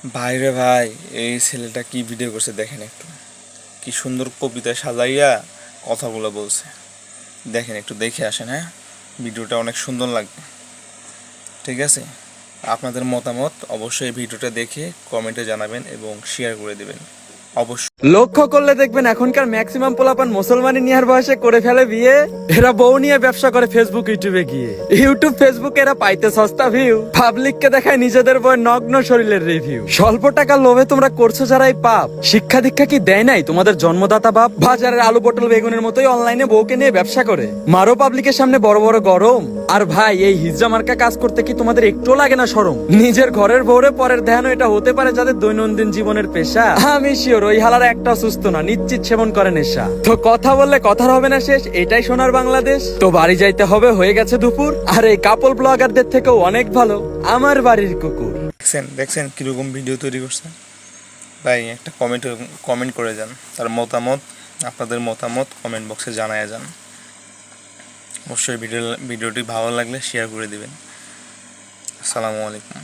ভাইরে ভাই, এই ছেলেটা কি ভিডিও করছে দেখেন একটু। কি সুন্দর কবিতা সাজাইয়া কথাগুলো বলছে। দেখেন, একটু দেখে আসেন। হ্যাঁ, ভিডিওটা অনেক সুন্দর লাগবে। ঠিক আছে, আপনাদের মতামত অবশ্যই ভিডিওটা দেখে কমেন্টে জানাবেন এবং শেয়ার করে দেবেন অবশ্যই। লক্ষ্য করলে দেখবেন এখনকার ম্যাক্সিমাম পোলাপান মুসলমানি নিয়ার বয়সে করে ফেলে বিয়ে। এরা বউ নিয়ে ব্যবসা করে ফেসবুক ইউটিউবে গিয়ে। ইউটিউব ফেসবুকে এরা পাইতে সস্তা ভিউ, পাবলিককে দেখায় নিজেদের বই নগ্ন শরীরের রিভিউ। স্বল্প টাকার লোভে তোমরা করছো যারা এই পাপ, শিক্ষা দীক্ষা কি দেয় নাই তোমাদের জন্মদাতা বাপ? বাজারের আলু পটল বেগুনের মতোই অনলাইনে বউকে নিয়ে ব্যবসা করে মারো পাবলিকের সামনে বড় বড় গরম। আর ভাই, এই হিজড়া মার্কা কাজ করতে কি তোমাদের একটু লাগে না শরম? নিজের ঘরের বউরে পরের ধ্যান এটা হতে পারে যাদের দৈনন্দিন জীবনের পেশা। আমি শিওর ওই হালারা একটা সুস্থ না, নিশ্চিত সেবন করে নেশা। তো কথা বললে কথার হবে না শেষ, এটাই সোনার বাংলাদেশ। তো বাড়ি যাইতে হবে, হয়ে গেছে দুপুর। আর এই কাপল ব্লগারদের থেকেও অনেক ভালো আমার বাড়ির কুকুর। দেখছেন কিরকম ভিডিও তৈরি করছে ভাই। একটা কমেন্ট করে যান তার মতামত। আপনাদের মতামত কমেন্ট বক্সে জানায় যান। অবশ্যই ভিডিওটি ভালো লাগলে শেয়ার করে দিবেন। আসসালামু আলাইকুম।